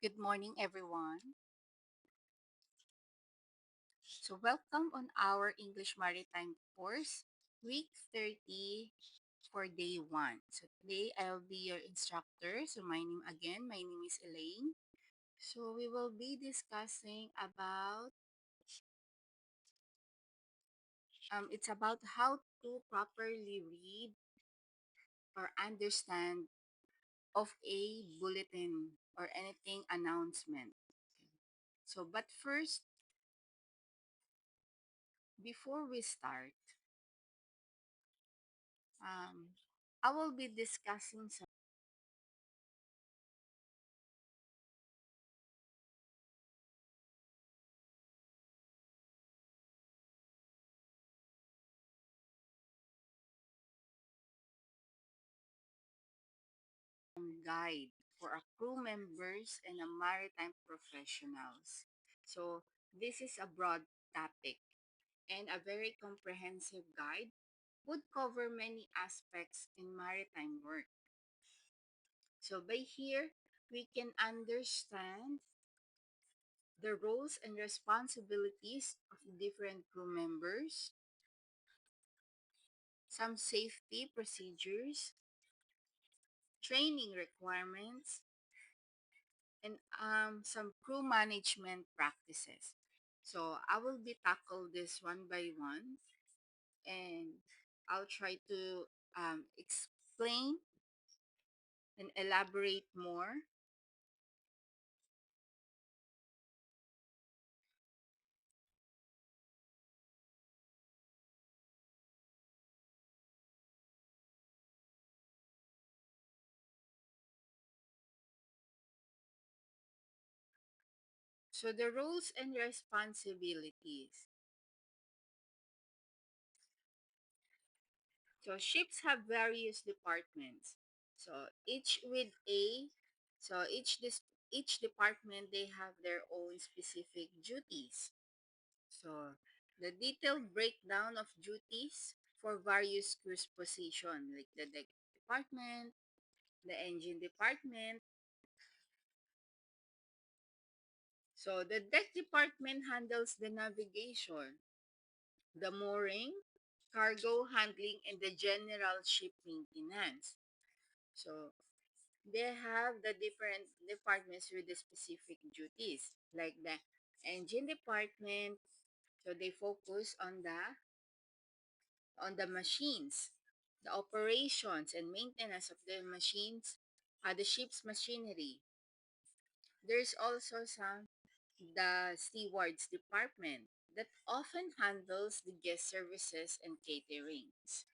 Good morning, everyone. So, welcome on our English Maritime course, week 30 for day 1. So, today I'll be your instructor. So, my name is Elaine. So, we will be discussing about it's about how to properly read or understand of a bulletin or anything announcement. So, but first, before we start, um, I will be discussing some guide for a crew members and a maritime professionals. So this is a broad topic and a very comprehensive guide would cover many aspects in maritime work. So by here, we can understand the roles and responsibilities of different crew members, some safety procedures, training requirements, and some crew management practices. So I will be tackle this one by one, and I'll try to explain and elaborate more. So the roles and responsibilities. So ships have various departments. So each with a so each department they have their own specific duties. So, the detailed breakdown of duties for various cruise position like the deck department, the engine department. So, the deck department handles the navigation, the mooring, cargo handling, and the general ship maintenance. So, they have the different departments with the specific duties like the engine department. So, they focus on the machines, the operations and maintenance of the machines, the ship's machinery. There's also the stewards department that often handles the guest services and caterings.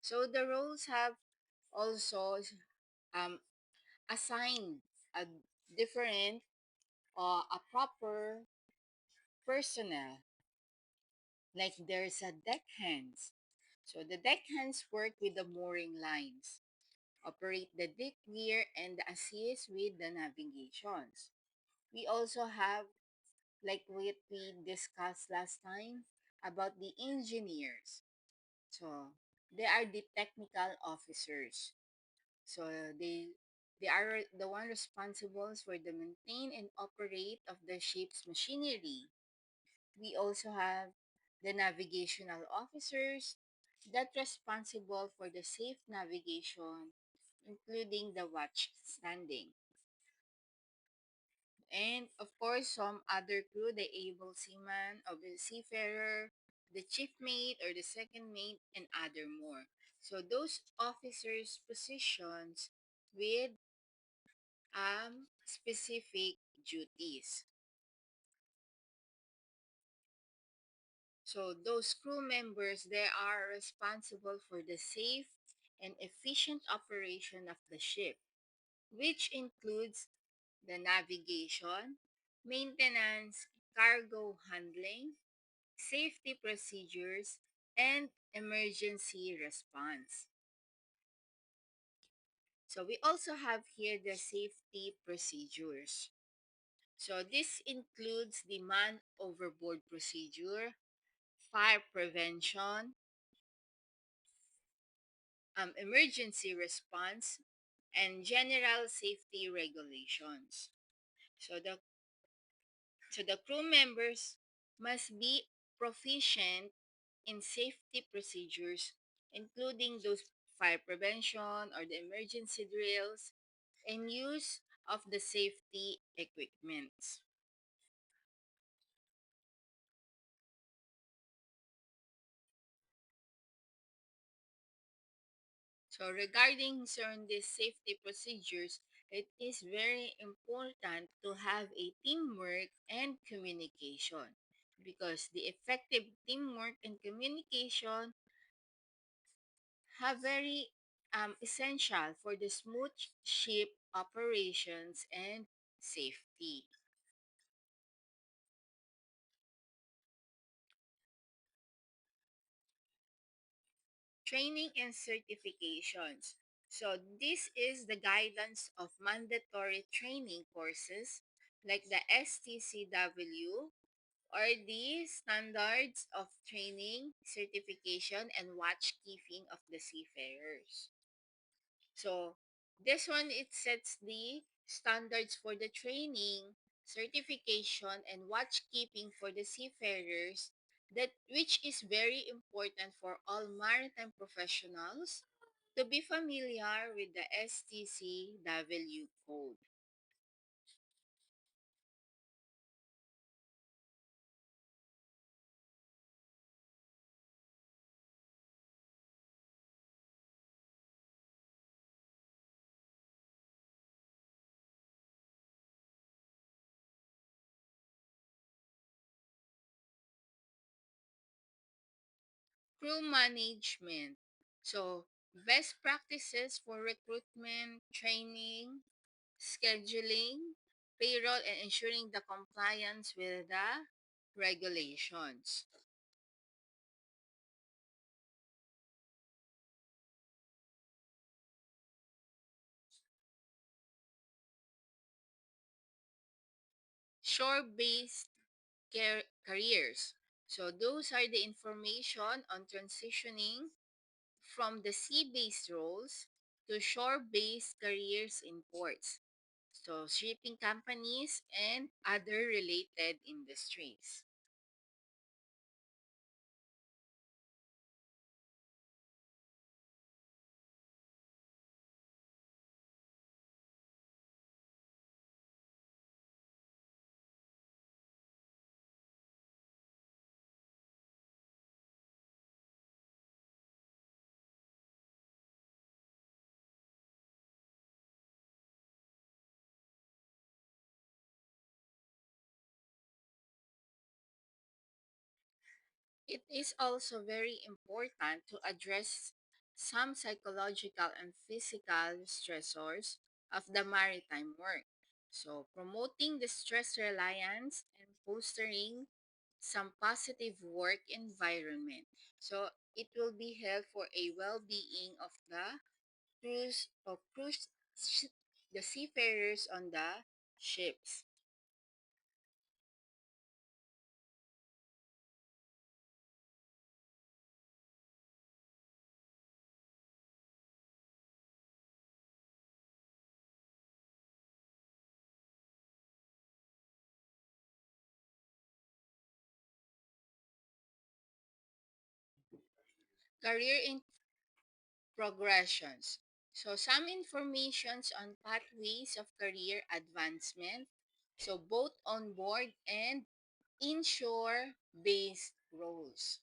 So the roles have also um, assigned a different or a proper personnel. Like there's a deckhands. So the deckhands work with the mooring lines, operate the deck gear, and assist with the navigations. We also have, like what we discussed last time, about the engineers. So they are the technical officers. So they are the one responsible for the maintain and operate of the ship's machinery. We also have the navigational officers that responsible for the safe navigation, including the watch standing. And of course, some other crew, the able seaman of the seafarer, the chief mate or the second mate, and other more. So those officers' positions with specific duties. So those crew members, they are responsible for the safe and efficient operation of the ship, which includes the navigation, maintenance, cargo handling, safety procedures, and emergency response. So we also have here the safety procedures. So this includes the man overboard procedure, fire prevention, emergency response, and general safety regulations. So the crew members must be proficient in safety procedures, including those fire prevention or the emergency drills and use of the safety equipment. So regarding on these safety procedures, it is very important to have a teamwork and communication because the effective teamwork and communication have very essential for the smooth ship operations and safety. Training and certifications. So this is the guidance of mandatory training courses like the STCW or the standards of training, certification, and watch keeping of the seafarers. So this one it sets the standards for the training, certification, and watch keeping for the seafarers that which is very important for all maritime professionals to be familiar with the STCW code. Crew management. So best practices for recruitment, training, scheduling, payroll, and ensuring the compliance with the regulations. Shore-based careers. So those are the information on transitioning from the sea-based roles to shore-based careers in ports. So shipping companies and other related industries. It is also very important to address some psychological and physical stressors of the maritime work. So, promoting the stress reliance and fostering some positive work environment. So, it will be held for a well-being of the cruise the seafarers on the ships. Career in progressions. So some informations on pathways of career advancement. So both on board and inshore based roles.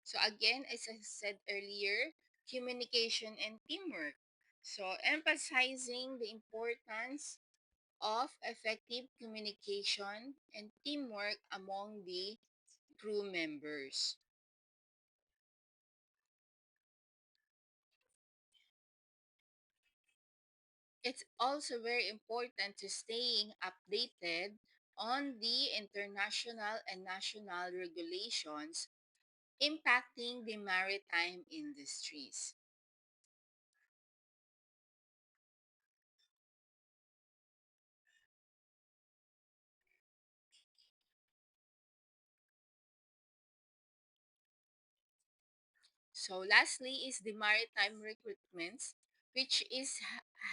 So again, as I said earlier, communication and teamwork. So emphasizing the importance of effective communication and teamwork among the crew members. It's also very important to staying updated on the international and national regulations impacting the maritime industries. So lastly is the maritime recruitments. which is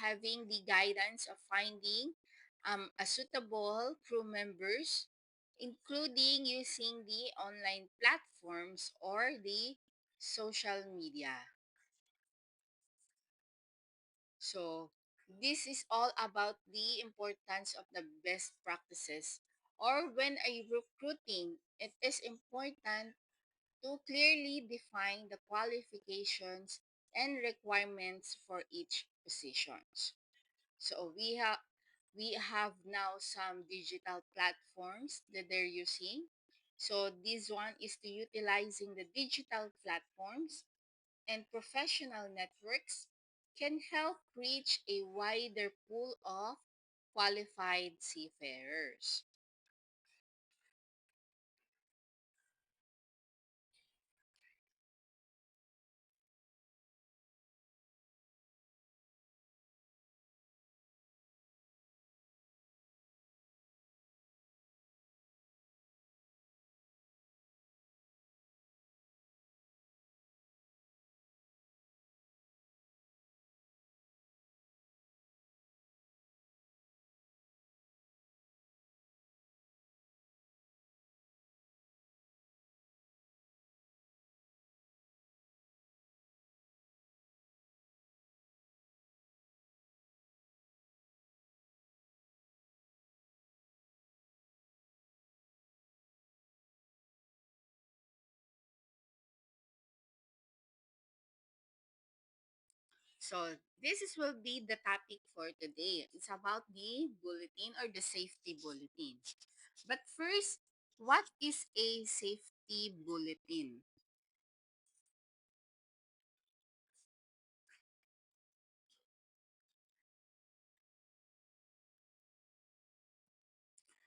having the guidance of finding a suitable crew members, including using the online platforms or the social media. So, this is all about the importance of the best practices. Or when I recruiting, it is important to clearly define the qualifications and requirements for each positions. So we have now some digital platforms that they're using. So this one is to utilizing the digital platforms and professional networks can help reach a wider pool of qualified seafarers. So this is will be the topic for today. It's about the bulletin or the safety bulletin. But first, what is a safety bulletin?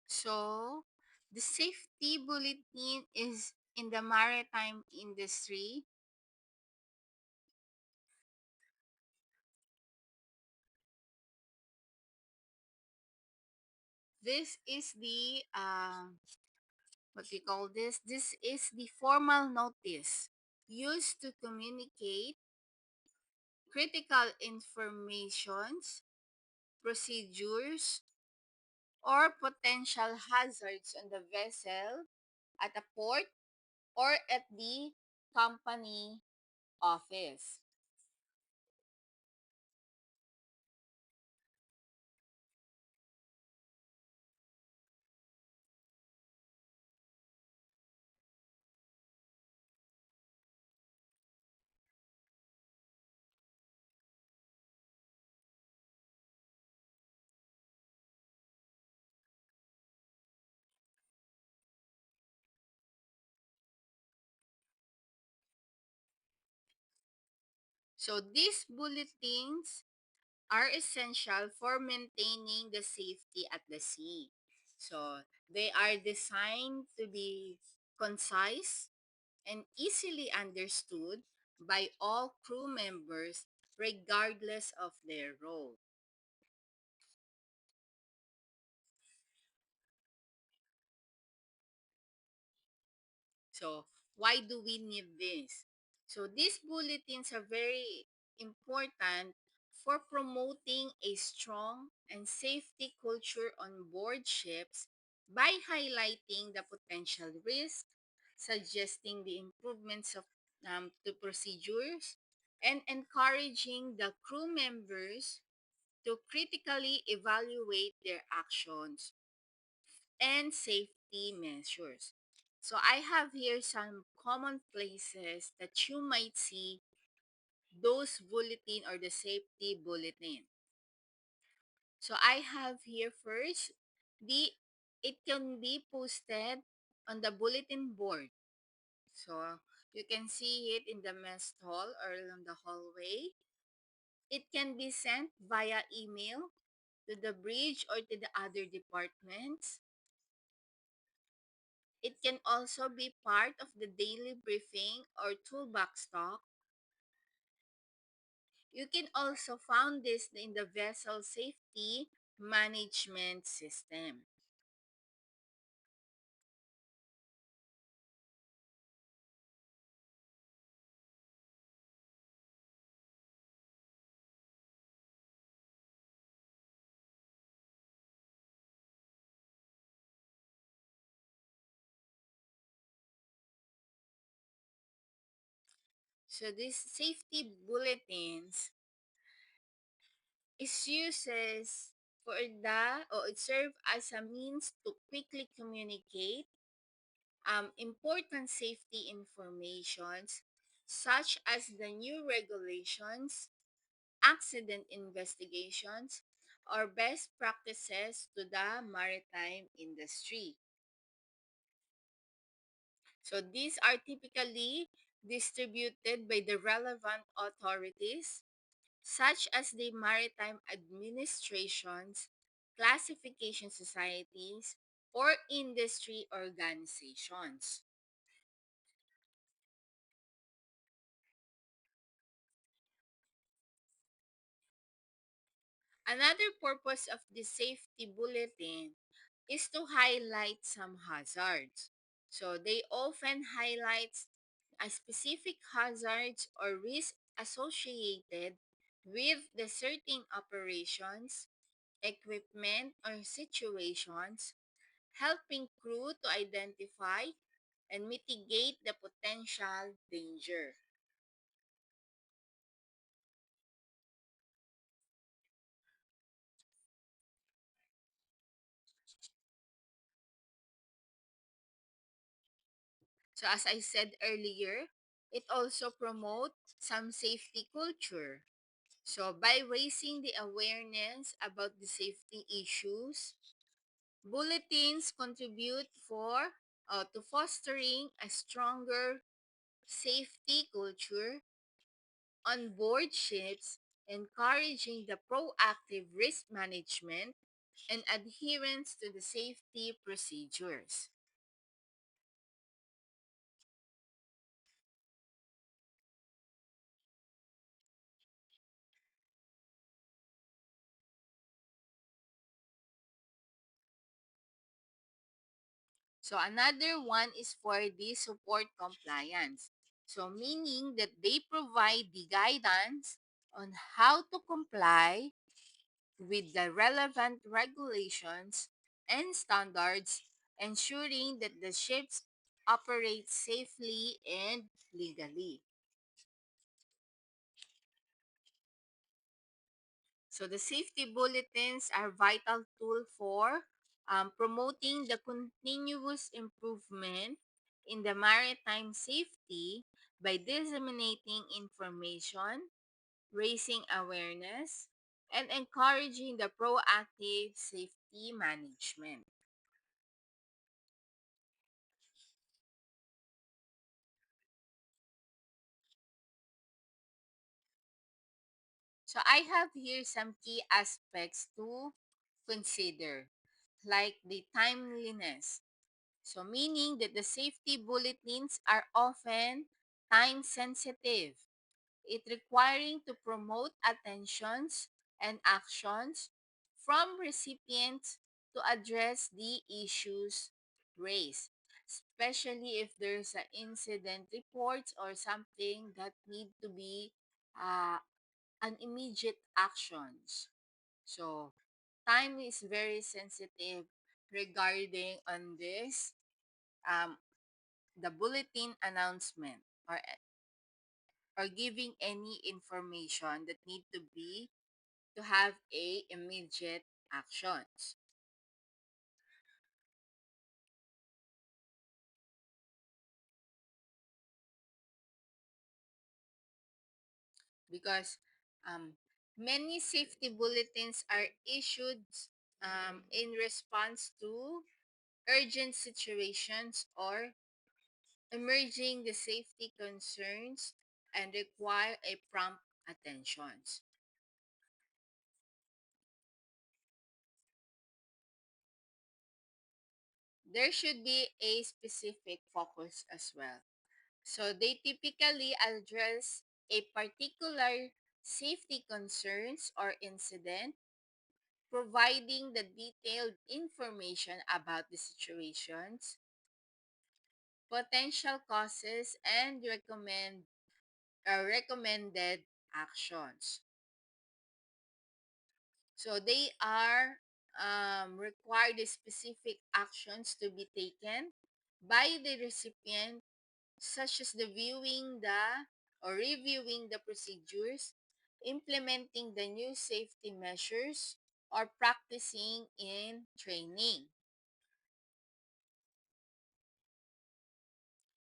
So the safety bulletin is in the maritime industry. This is the what we call this. This is the formal notice used to communicate critical informations, procedures, or potential hazards on the vessel at a port or at the company office. So these bulletins are essential for maintaining the safety at the sea. So they are designed to be concise and easily understood by all crew members regardless of their role. So, why do we need this? So, these bulletins are very important for promoting a strong and safety culture on board ships by highlighting the potential risk, suggesting the improvements to procedures, and encouraging the crew members to critically evaluate their actions and safety measures. So I have here some common places that you might see those bulletin or the safety bulletin. So I have here first the it can be posted on the bulletin board. So you can see it in the mess hall or on the hallway. It can be sent via email to the bridge or to the other departments. It can also be part of the daily briefing or toolbox talk. You can also find this in the vessel safety management system. So these safety bulletins is uses for the or it serve as a means to quickly communicate important safety informations such as the new regulations, accident investigations, or best practices to the maritime industry. So these are typically distributed by the relevant authorities, such as the maritime administrations, classification societies, or industry organizations. Another purpose of the safety bulletin is to highlight some hazards. So they often highlight a specific hazards or risk associated with the certain operations, equipment, or situations, helping crew to identify and mitigate the potential danger. So as I said earlier, it also promotes some safety culture. So by raising the awareness about the safety issues, bulletins contribute to fostering a stronger safety culture on board ships, encouraging the proactive risk management and adherence to the safety procedures. So another one is for the support compliance. So meaning that they provide the guidance on how to comply with the relevant regulations and standards, ensuring that the ships operate safely and legally. So the safety bulletins are vital tool for promoting the continuous improvement in the maritime safety by disseminating information, raising awareness, and encouraging the proactive safety management. So I have here some key aspects to consider, like the timeliness. So meaning that the safety bulletins are often time sensitive, it requiring to promote attentions and actions from recipients to address the issues raised, especially if there's an incident reports or something that need to be uh, an immediate actions. So time is very sensitive regarding on this um, the bulletin announcement or giving any information that need to be to have a immediate actions, because many safety bulletins are issued in response to urgent situations or emerging the safety concerns and require a prompt attentions. There should be a specific focus as well. So they typically address a particular safety concerns or incident, providing the detailed information about the situations, potential causes, and recommended actions. So they are require the specific actions to be taken by the recipient, such as the viewing the or reviewing the procedures, implementing the new safety measures, or practicing in training.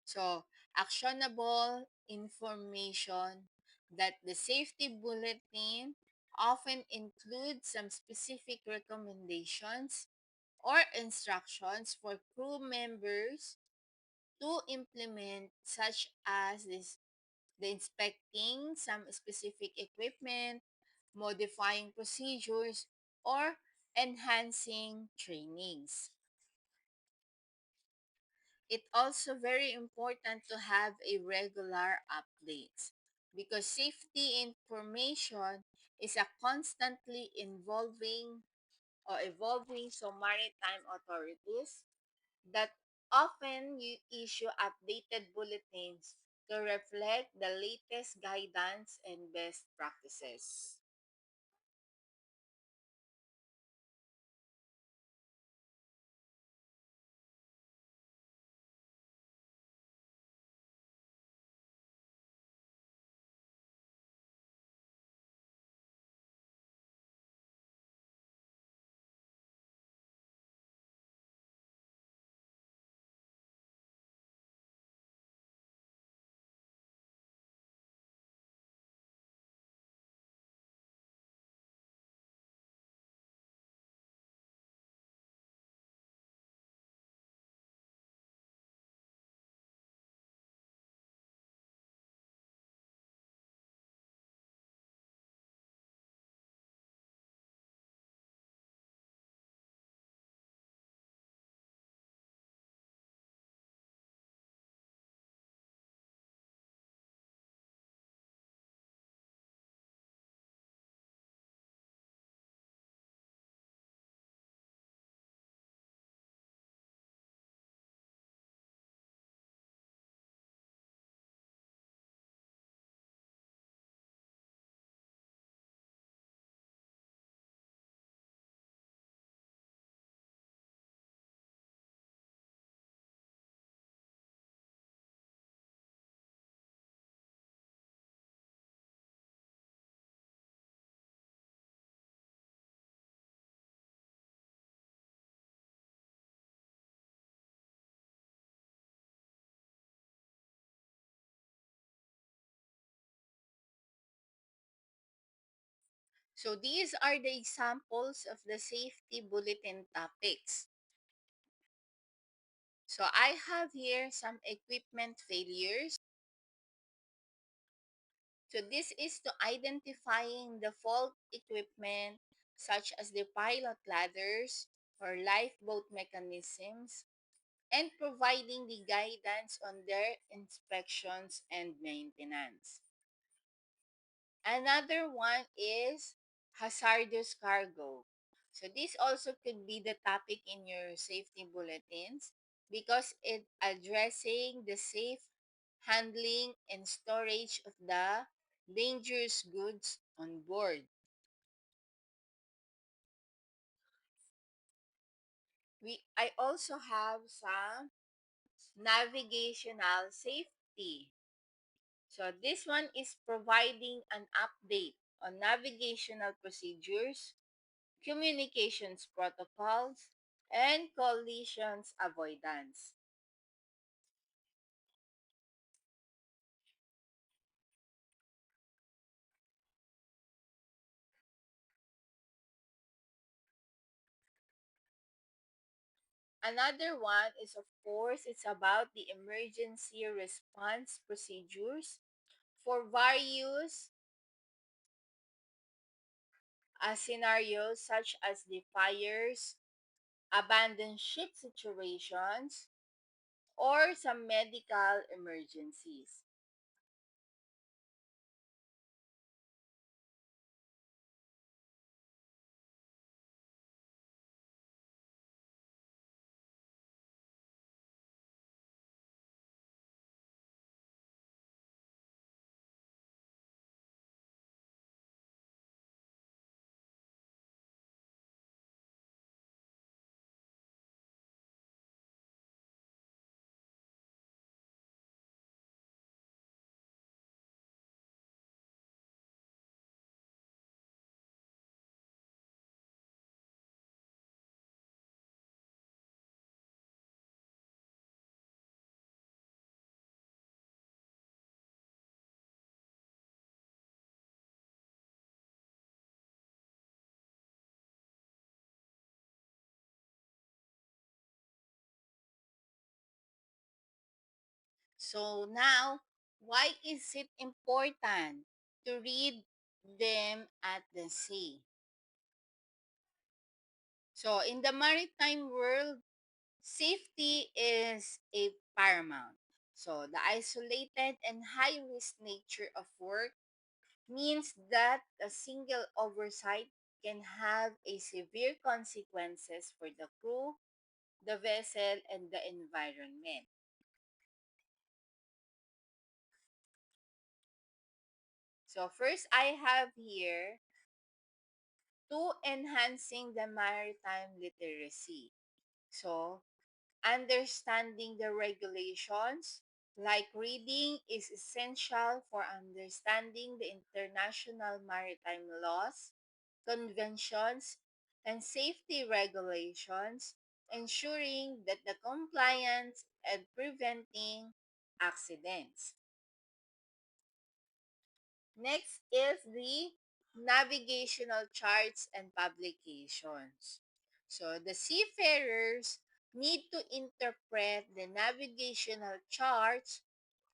So, actionable information that the safety bulletin often includes some specific recommendations or instructions for crew members to implement, such as the inspecting some specific equipment, modifying procedures, or enhancing trainings. It also very important to have a regular updates because safety information is a constantly involving or evolving, so maritime authorities that often you issue updated bulletins to reflect the latest guidance and best practices. So these are the examples of the safety bulletin topics. So I have here some equipment failures. So this is to identifying the fault equipment such as the pilot ladders or lifeboat mechanisms and providing the guidance on their inspections and maintenance. Another one is hazardous cargo. So this also could be the topic in your safety bulletins because it addressing the safe handling and storage of the dangerous goods on board. I also have some navigational safety. So this one is providing an update on navigational procedures, communications protocols, and collisions avoidance. Another one is, of course, it's about the emergency response procedures for various scenarios such as the fires, abandoned ship situations, or some medical emergencies. So now, why is it important to read them at the sea? So in the maritime world, safety is a paramount. So the isolated and high risk nature of work means that a single oversight can have a severe consequences for the crew, the vessel, and the environment. So first I have here to enhancing the maritime literacy. So understanding the regulations, like reading, is essential for understanding the international maritime laws, conventions, and safety regulations, ensuring that the compliance and preventing accidents. Next is the navigational charts and publications. So the seafarers need to interpret the navigational charts,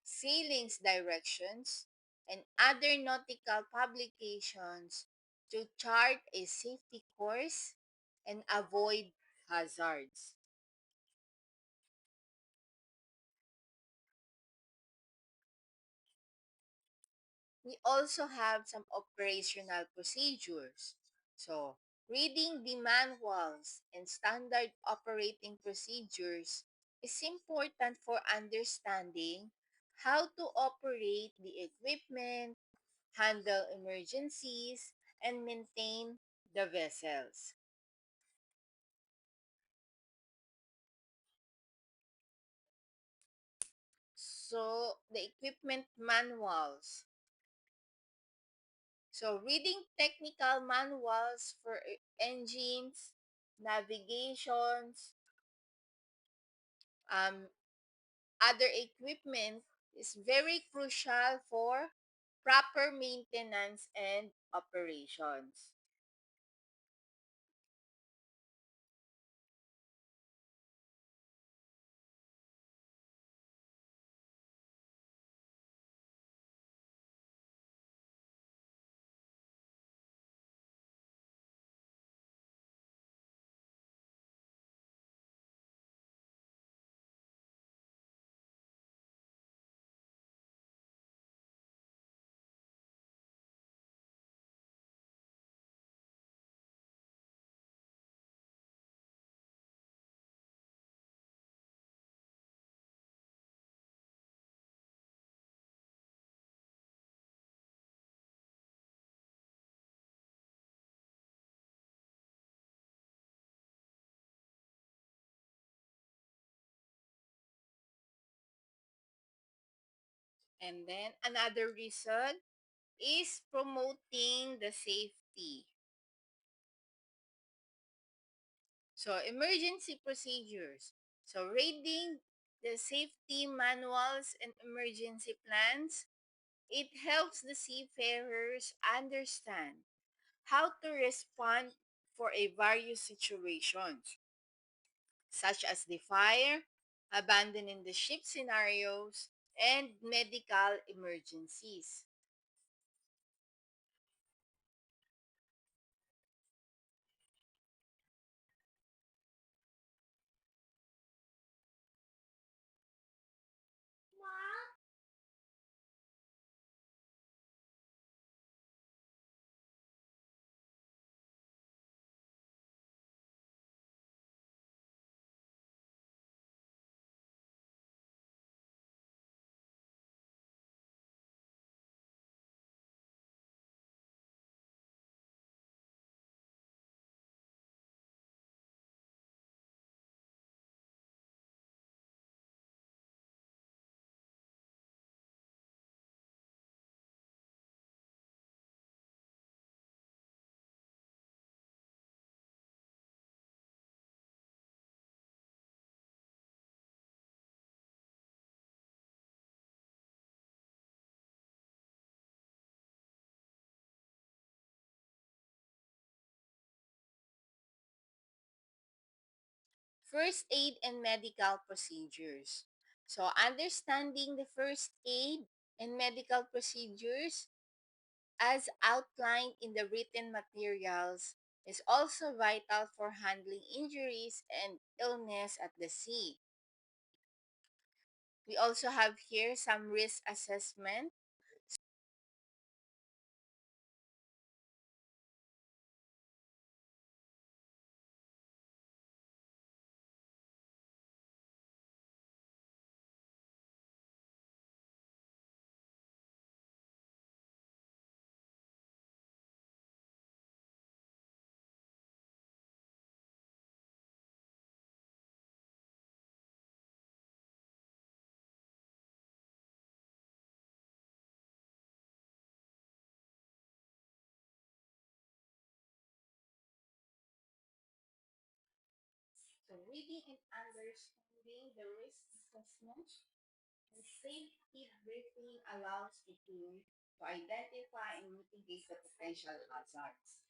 sailing's directions, and other nautical publications to chart a safety course and avoid hazards. We also have some operational procedures. So, reading the manuals and standard operating procedures is important for understanding how to operate the equipment, handle emergencies, and maintain the vessels. So, the equipment manuals. So, reading technical manuals for engines, navigations, um, other equipment is very crucial for proper maintenance and operations. And then another reason is promoting the safety. So, emergency procedures. So, reading the safety manuals and emergency plans, it helps the seafarers understand how to respond for a various situations, such as the fire, abandoning the ship scenarios, and medical emergencies. First aid and medical procedures. So, understanding the first aid and medical procedures as outlined in the written materials is also vital for handling injuries and illness at the sea. We also have here some risk assessment. So, reading and understanding the risk assessment and safety briefing allows the team to identify and mitigate the potential hazards.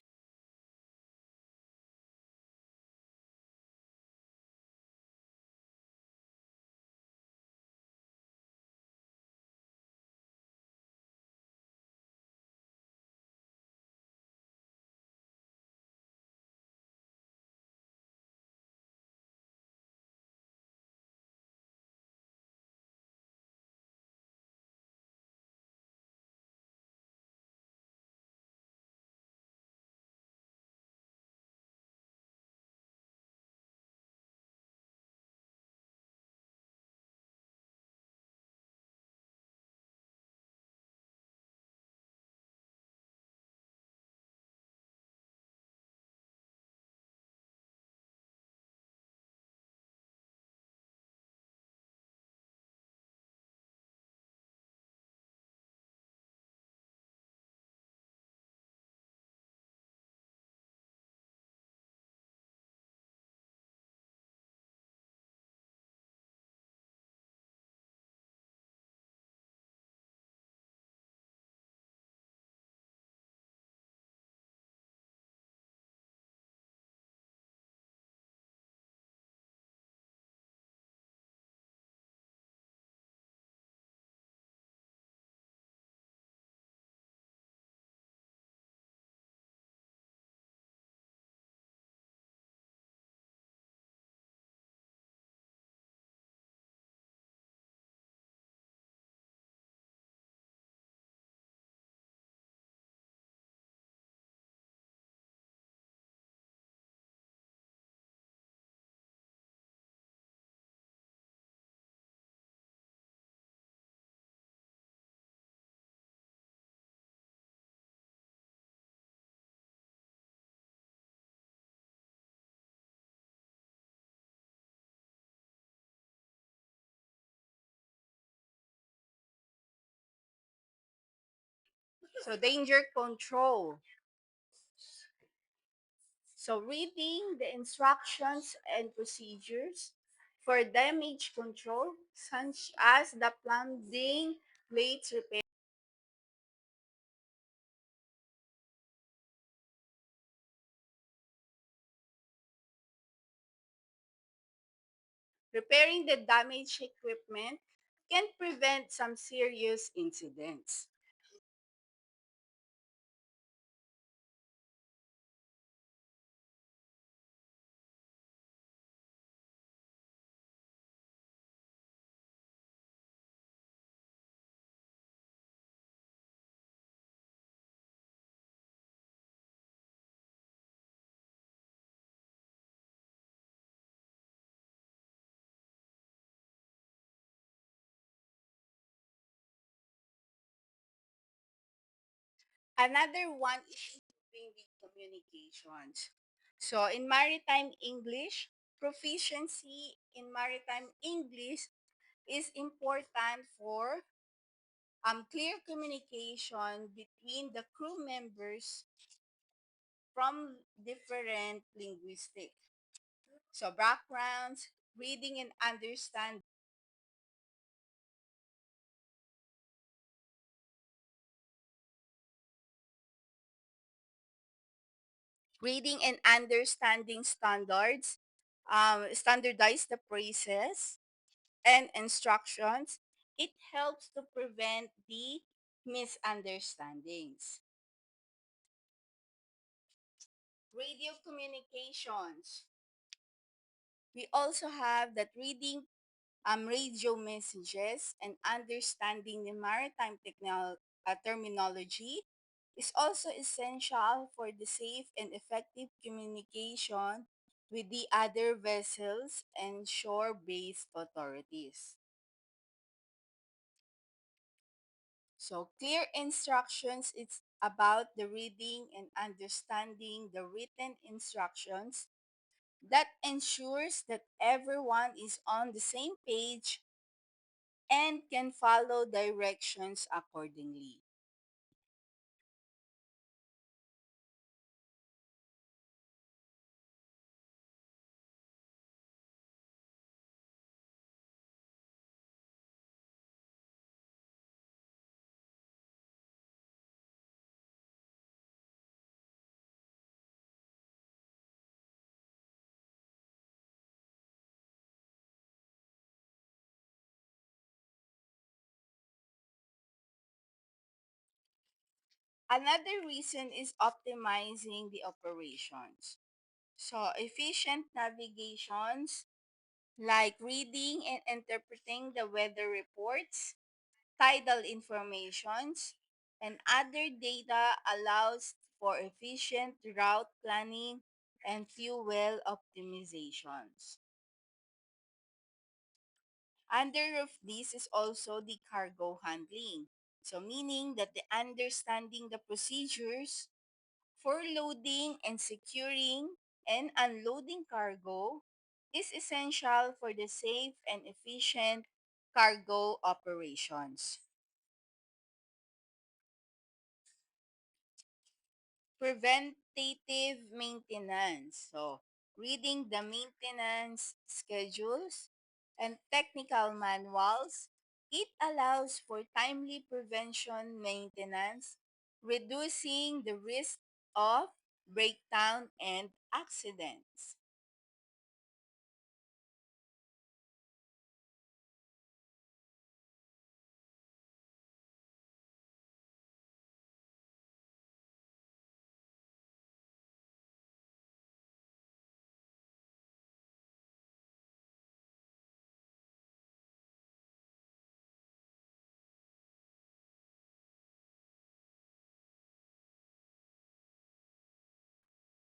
So, danger control. So, reading the instructions and procedures for damage control, such as the plumbing, plates repair, repairing the damaged equipment can prevent some serious incidents. Another one is improving with communications. So, in maritime English, proficiency in maritime English is important for clear communication between the crew members from different linguistic so backgrounds, reading and understand reading and understanding standards, standardize the phrases and instructions, it helps to prevent the misunderstandings. Radio communications. We also have that reading radio messages and understanding the maritime terminology is also essential for the safe and effective communication with the other vessels and shore-based authorities. So clear instructions, it's about the reading and understanding the written instructions that ensures that everyone is on the same page and can follow directions accordingly. Another reason is optimizing the operations. So, efficient navigations like reading and interpreting the weather reports, tidal informations, and other data allows for efficient route planning and fuel optimizations. Under of this is also the cargo handling. So meaning that the understanding the procedures for loading and securing and unloading cargo is essential for the safe and efficient cargo operations. Preventative maintenance. So, reading the maintenance schedules and technical manuals, it allows for timely prevention maintenance, reducing the risk of breakdown and accidents.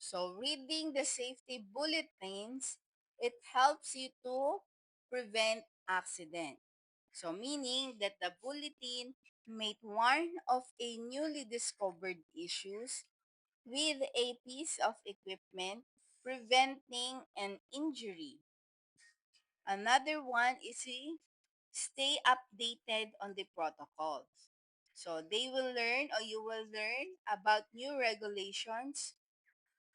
So, reading the safety bulletins, it helps you to prevent accident. So, meaning that the bulletin may warn of a newly discovered issues with a piece of equipment preventing an injury. Another one is stay updated on the protocols. So they will learn or you will learn about new regulations,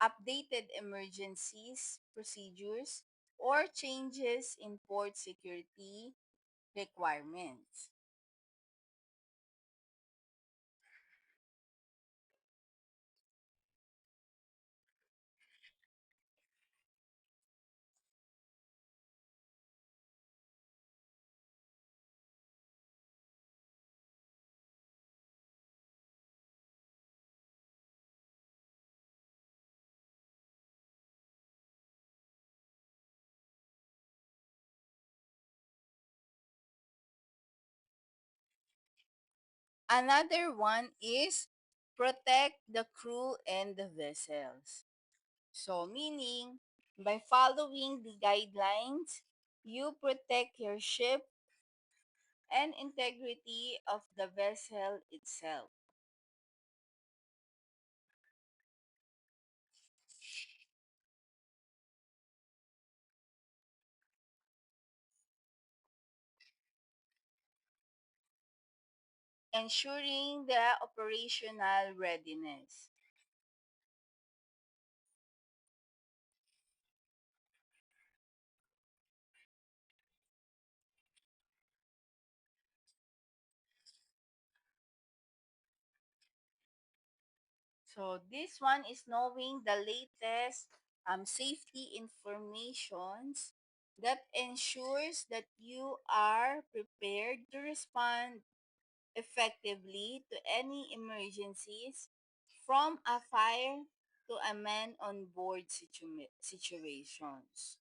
updated emergencies, procedures, or changes in port security requirements. Another one is protect the crew and the vessels. So, meaning by following the guidelines, you protect your ship and integrity of the vessel itself. Ensuring the operational readiness. So this one is knowing the latest safety informations that ensures that you are prepared to respond effectively to any emergencies from a fire to a man on board situations.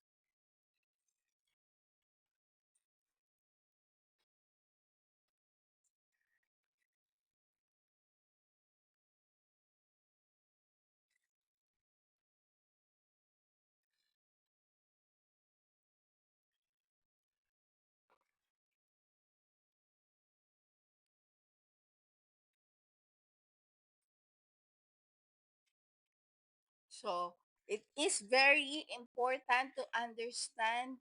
So it is very important to understand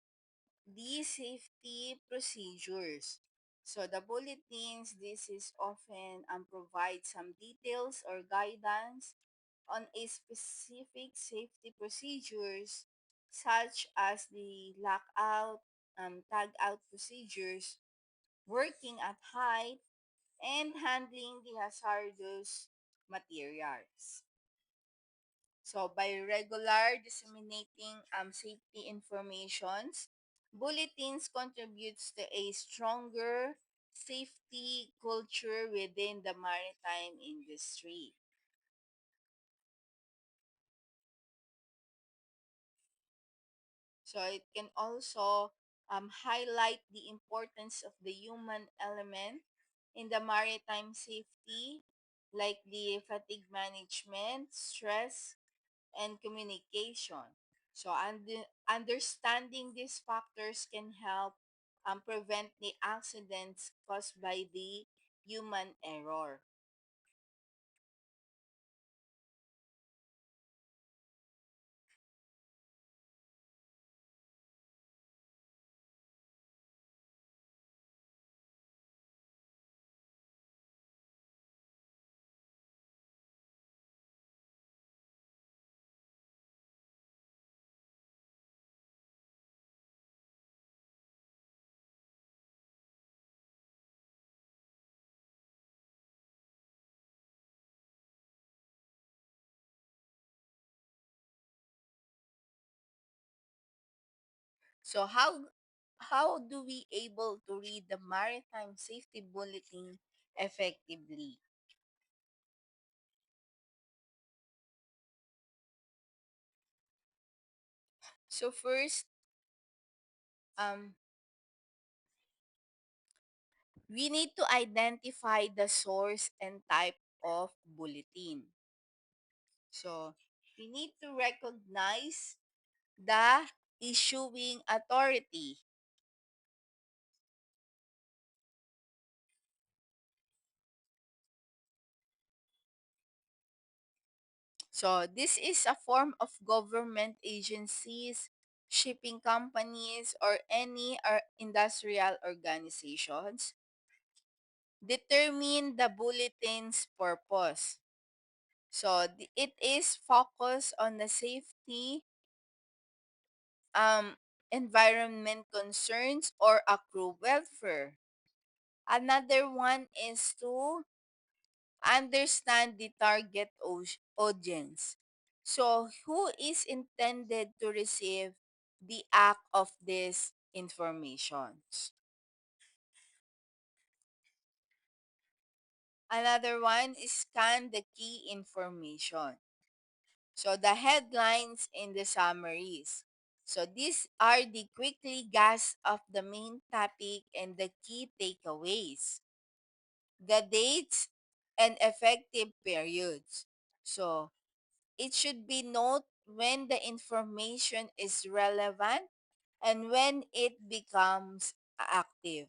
these safety procedures. So the bulletins, this is often provide some details or guidance on a specific safety procedures such as the lockout, tag out procedures, working at height, and handling the hazardous materials. So by regular disseminating safety informations, bulletins contributes to a stronger safety culture within the maritime industry. So it can also highlight the importance of the human element in the maritime safety, like the fatigue management, stress, and communication. So, understanding these factors can help prevent the accidents caused by the human error. So, how do we able to read the maritime safety bulletin effectively? So, first, um, we need to identify the source and type of bulletin. So, we need to recognize the issuing authority. So, this is a form of government agencies, shipping companies, or any industrial organizations. Determine the bulletin's purpose. So, it is focused on the safety, um, environment concerns, or a crew welfare. Another one is to understand the target audience. So, who is intended to receive the act of this informations? Another one is scan the key information. So, the headlines and the summaries. So, these are the quickly gas of the main topic and the key takeaways. The dates and effective periods. So, it should be note when the information is relevant and when it becomes active.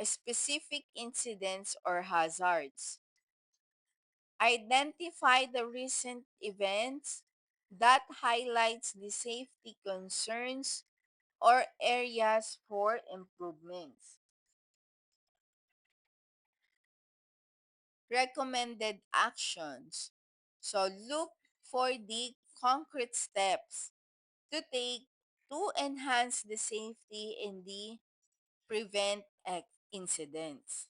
Specific incidents or hazards. Identify the recent events that highlights the safety concerns or areas for improvements. Recommended actions. So look for the concrete steps to take to enhance the safety and the prevent incidents.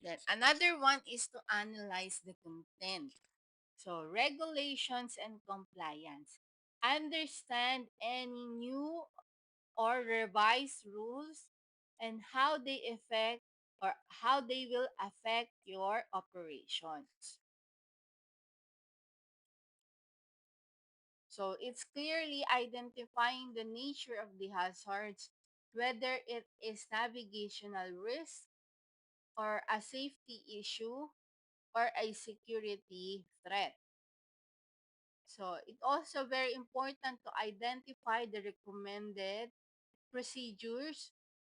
Then another one is to analyze the content. So regulations and compliance. Understand any new or revised rules and how they affect or how they will affect your operations. So it's clearly identifying the nature of the hazards, whether it is navigational risk or a safety issue or a security threat. So it's also very important to identify the recommended procedures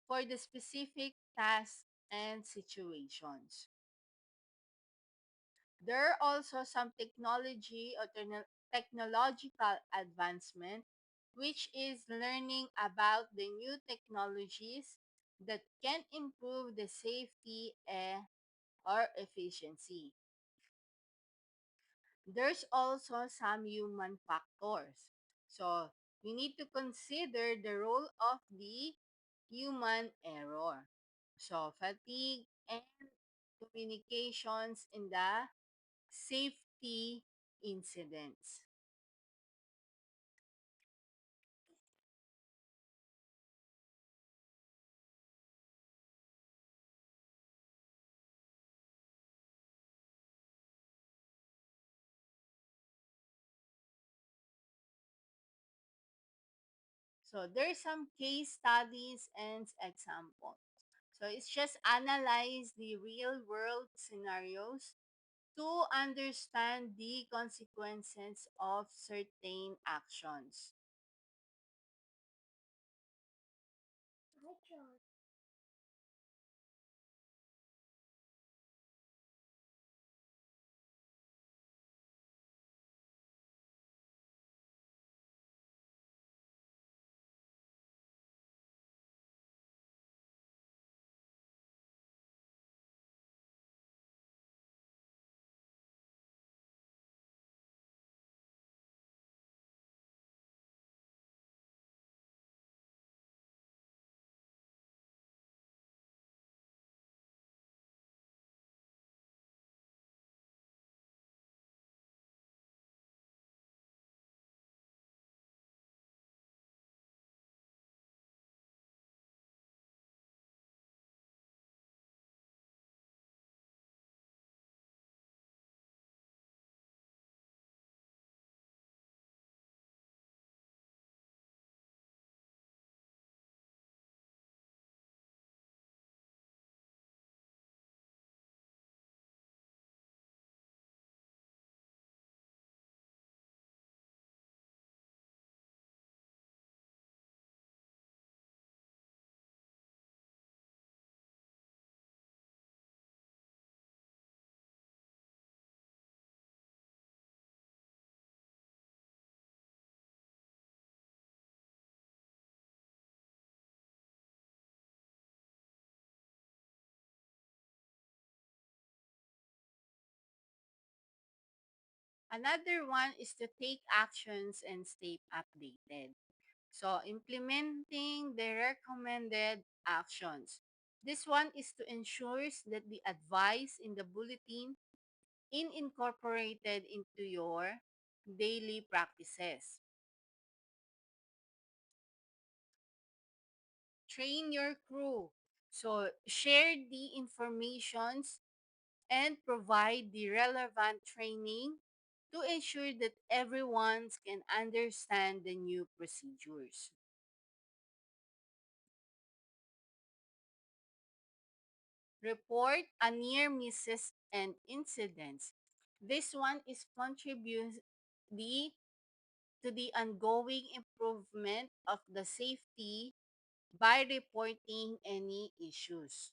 for the specific tasks and situations. There are also some technological advancement, which is learning about the new technologies that can improve the safety or efficiency. There's also some human factors. So we need to consider the role of the human error. So fatigue and communications in the safety incidents. So there's some case studies and examples. So it's just analyze the real world scenarios to understand the consequences of certain actions. Another one is to take actions and stay updated. So, implementing the recommended actions. This one is to ensure that the advice in the bulletin is incorporated into your daily practices. Train your crew. So, share the informations and provide the relevant training to ensure that everyone can understand the new procedures. Report a near misses and incidents. This one is contribute the to the ongoing improvement of the safety by reporting any issues.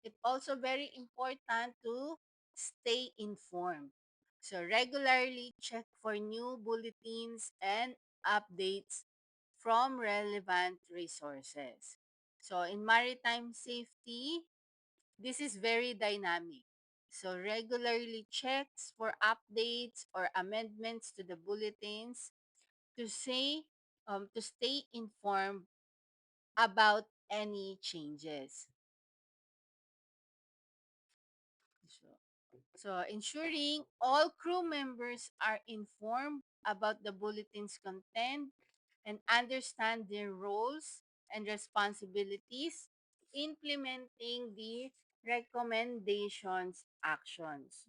It's also very important to stay informed. So regularly check for new bulletins and updates from relevant resources. So in maritime safety, this is very dynamic. So regularly checks for updates or amendments to the bulletins to say to stay informed about any changes. So, so ensuring all crew members are informed about the bulletin's content and understand their roles and responsibilities, implementing the recommendations actions.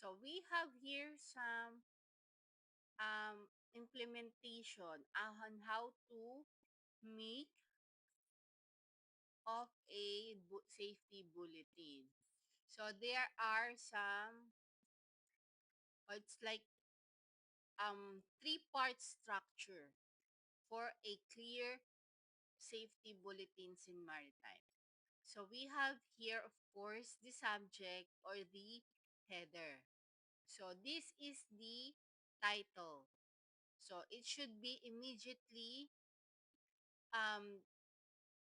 So we have here some implementation on how to make of a safety bulletin. So there are some, it's like three-part structure for a clear safety bulletins in maritime. So we have here, of course, the subject or the header. So this is the title. So it should be immediately um,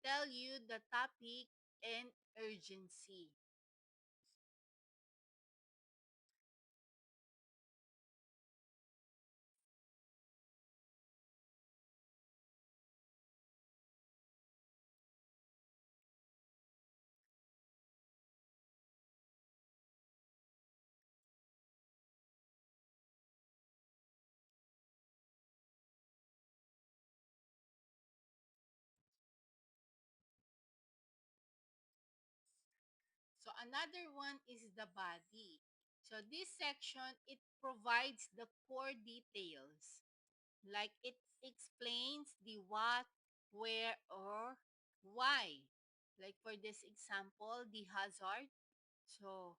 tell you the topic and urgency. So another one is the body. So this section, it provides the core details. Like it explains the what, where, or why. Like for this example, the hazard. So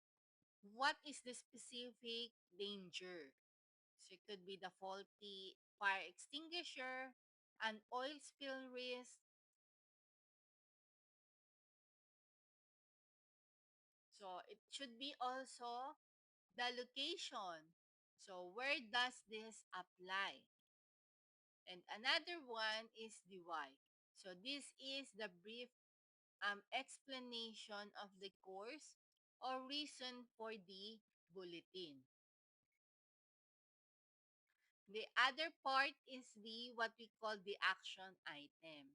what is the specific danger? So it could be the faulty fire extinguisher, an oil spill risk, it should be also the location. So where does this apply? And another one is the why. So this is the brief explanation of the course or reason for the bulletin. The other part is the what we call the action item.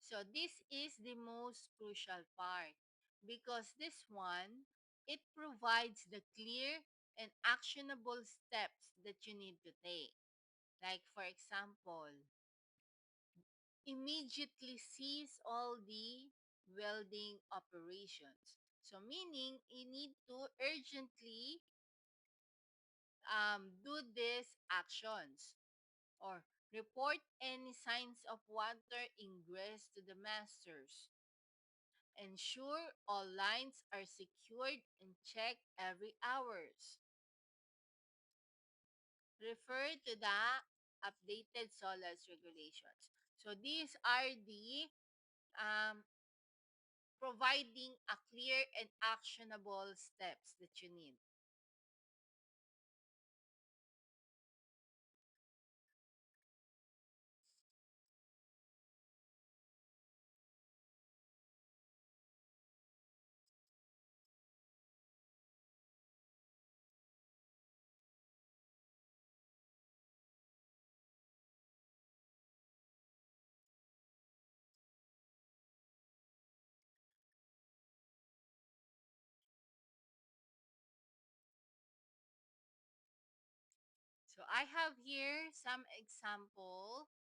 So this is the most crucial part because this one it provides the clear and actionable steps that you need to take. Like for example, immediately cease all the welding operations. So meaning you need to urgently do these actions or report any signs of water ingress to the masters. Ensure all lines are secured and check every hours. Refer to the updated SOLAS regulations. So these are the um, providing a clear and actionable steps that you need. So I have here some example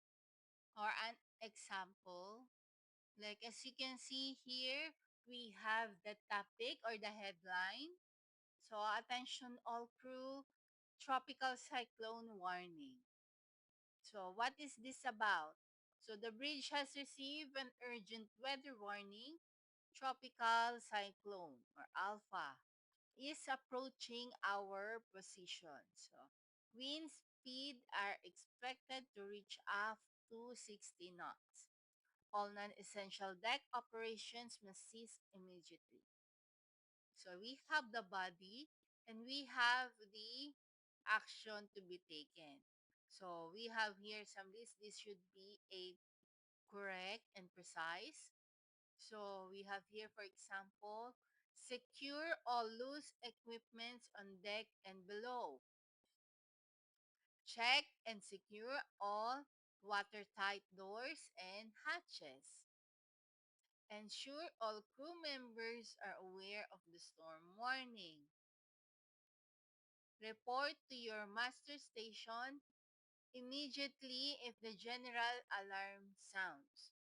or an example. Like as you can see here, we have the topic or the headline. So attention all crew, tropical cyclone warning. So what is this about? So the bridge has received an urgent weather warning. Tropical cyclone or alpha is approaching our position. So wind speed are expected to reach up to 60 knots. All non-essential deck operations must cease immediately. So we have the body and we have the action to be taken. So we have here some list. This should be a correct and precise. So we have here, for example, secure all loose equipments on deck and below. Check and secure all watertight doors and hatches. Ensure all crew members are aware of the storm warning. Report to your master station immediately if the general alarm sounds.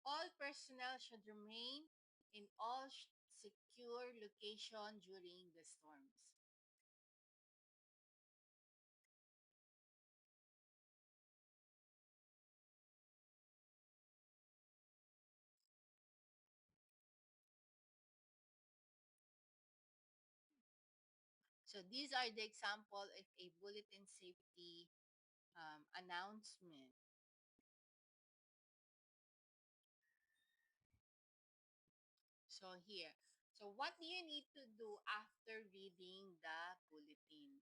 All personnel should remain in all secure location during the storms. So these are the example of a bulletin safety announcement. So here, so what do you need to do after reading the bulletin?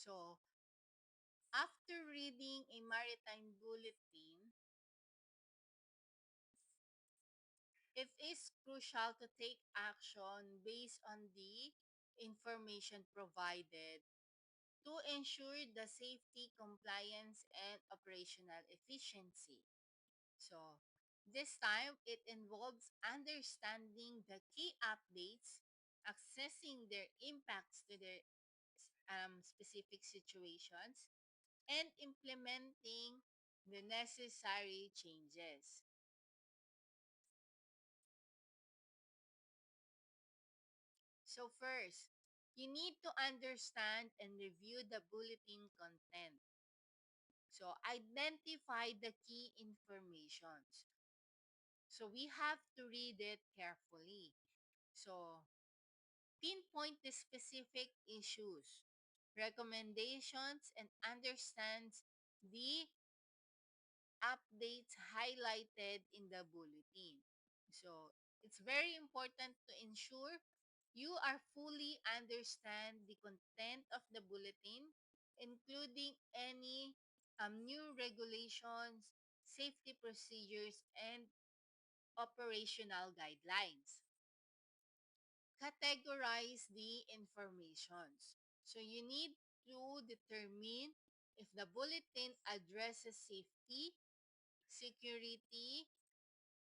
So after reading a maritime bulletin, it is crucial to take action based on the information provided to ensure the safety, compliance, and operational efficiency. So, this time it involves understanding the key updates, assessing their impacts to their specific situations, and implementing the necessary changes. So, first, you need to understand and review the bulletin content. So identify the key informations. So we have to read it carefully. So pinpoint the specific issues, recommendations, and understands the updates highlighted in the bulletin. So it's very important to ensure you are fully understand the content of the bulletin, including any new regulations, safety procedures, and operational guidelines. Categorize the informations. So you need to determine if the bulletin addresses safety, security,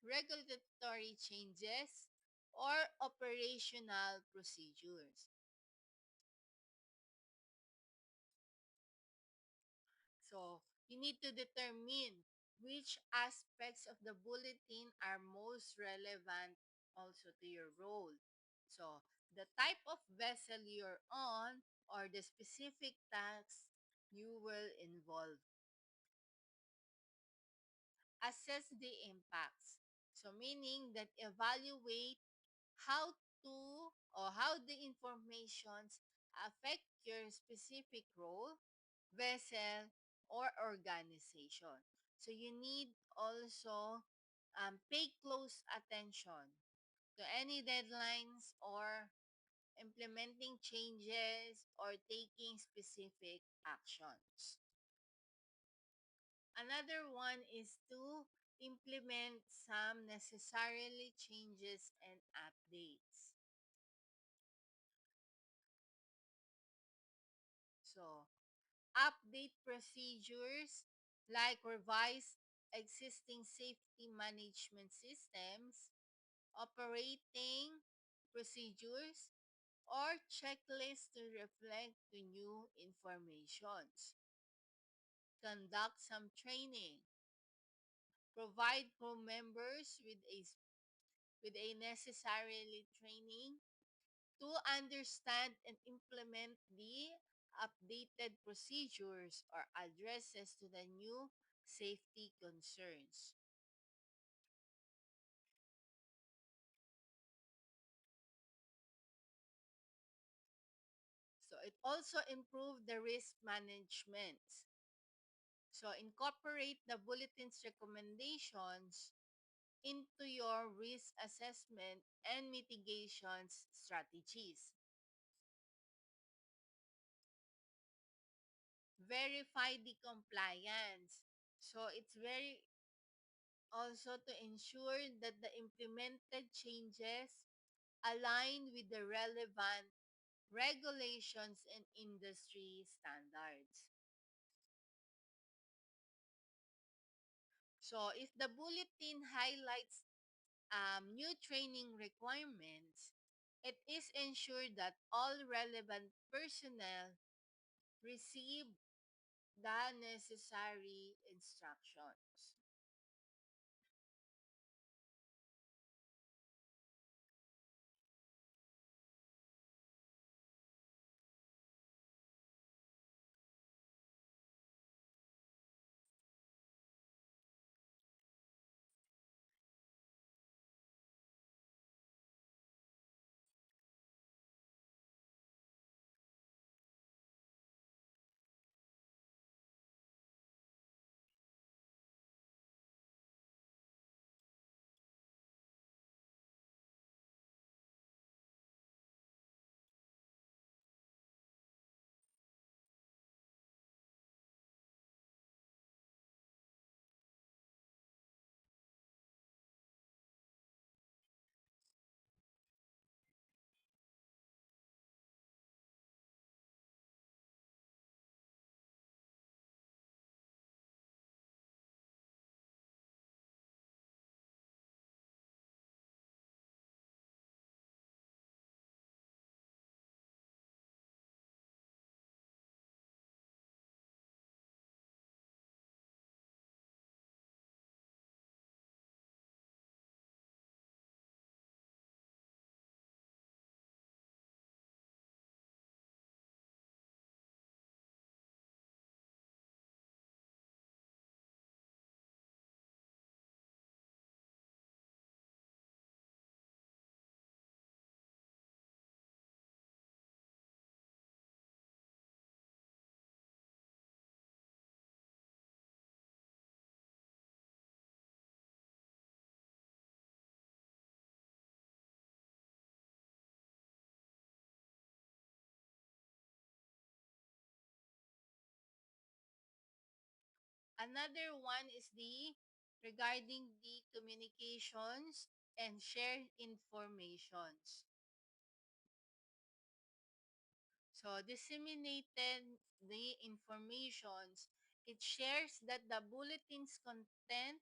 regulatory changes, or operational procedures. So you need to determine which aspects of the bulletin are most relevant also to your role. So the type of vessel you're on or the specific task you will involve. Assess the impacts. So meaning that evaluate how to or how the informations affect your specific role, vessel, or organization. So you need also pay close attention to any deadlines or implementing changes or taking specific actions. Another one is to implement some necessarily changes and updates. So, update procedures like revise existing safety management systems, operating procedures, or checklists to reflect the new informations. Conduct some training. Provide crew members with a necessarily training to understand and implement the updated procedures or addresses to the new safety concerns. So it also improved the risk management. So incorporate the bulletin's recommendations into your risk assessment and mitigations strategies. Verify the compliance. So it's very also to ensure that the implemented changes align with the relevant regulations and industry standards. So, if the bulletin highlights new training requirements, it is ensured that all relevant personnel receive the necessary instructions. Another one is the regarding the communications and shared informations. So disseminated the informations. It shares that the bulletin's content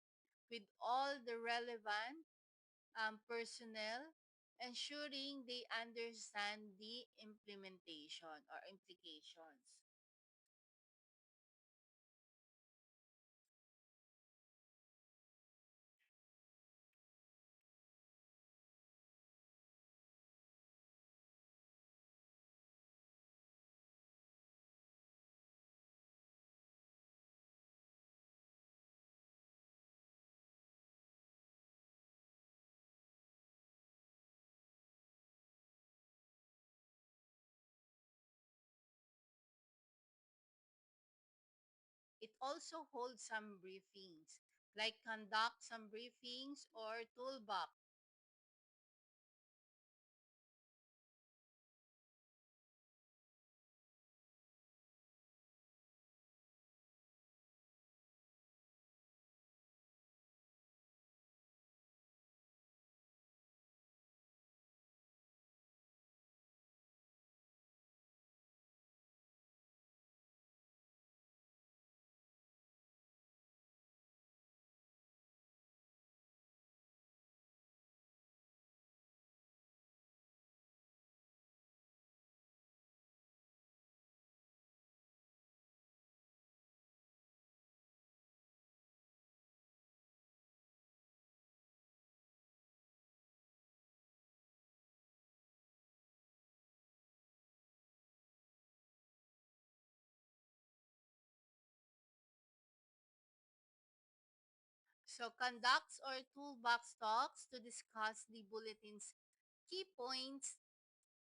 with all the relevant personnel, ensuring they understand the implementation or implications. It also holds some briefings, like conduct some briefings or toolbox. So conducts or toolbox talks to discuss the bulletin's key points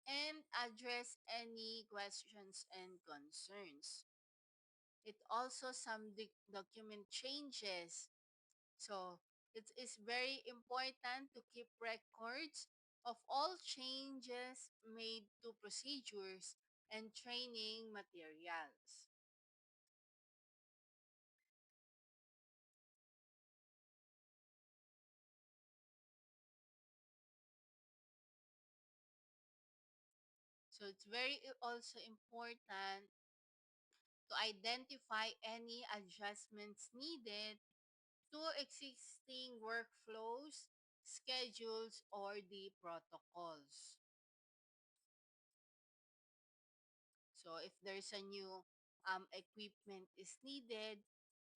and address any questions and concerns. It also some document changes. So it is very important to keep records of all changes made to procedures and training materials. So it's very also important to identify any adjustments needed to existing workflows, schedules, or the protocols. So if there's a new equipment is needed,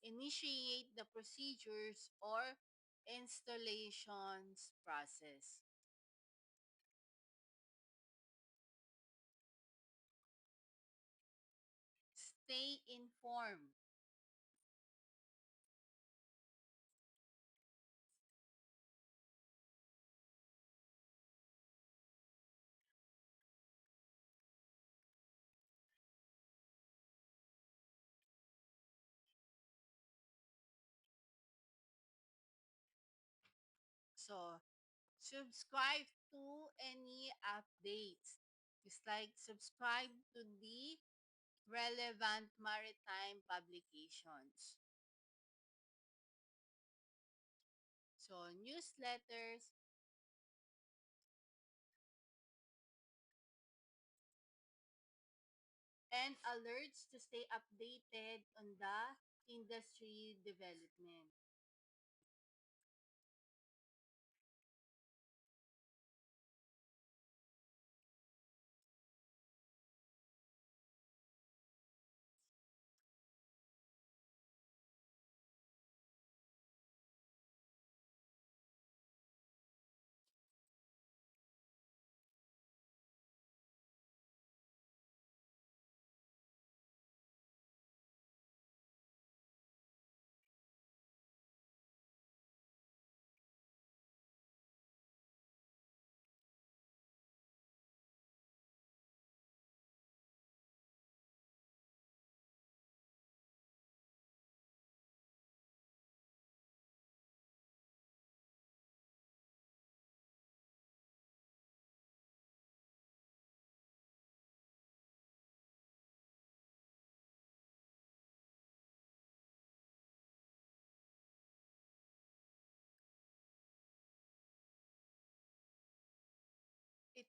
initiate the procedures or installations process. Stay informed. So subscribe to any updates. It's like subscribe to the relevant maritime publications. So newsletters and alerts to stay updated on the industry development.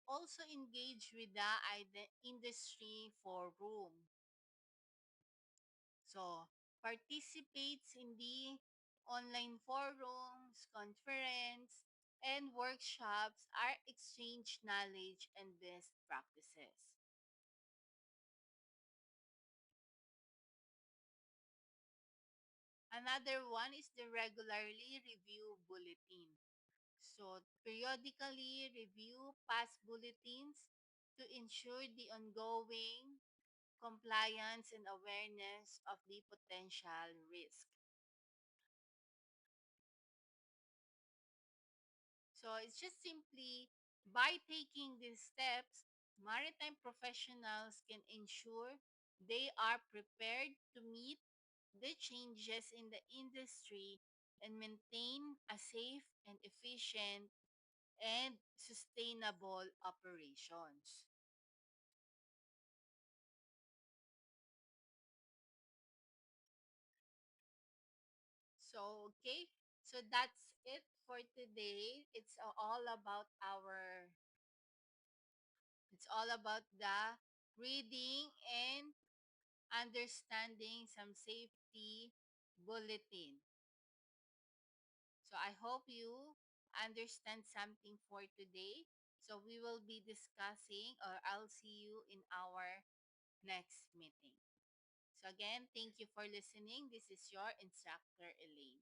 also engage with the industry forum. So, participates in the online forums, conference, and workshops are exchange knowledge and best practices. Another one is the regularly review bulletin. So, periodically review past bulletins to ensure the ongoing compliance and awareness of the potential risk. So it's just simply by taking these steps, maritime professionals can ensure they are prepared to meet the changes in the industry and maintain a safe and efficient and sustainable operations. So, okay, so that's it for today. It's all about the reading and understanding some safety bulletin. So I hope you understand something for today. So we will be discussing, or I'll see you in our next meeting. So again, thank you for listening. This is your instructor, Elaine.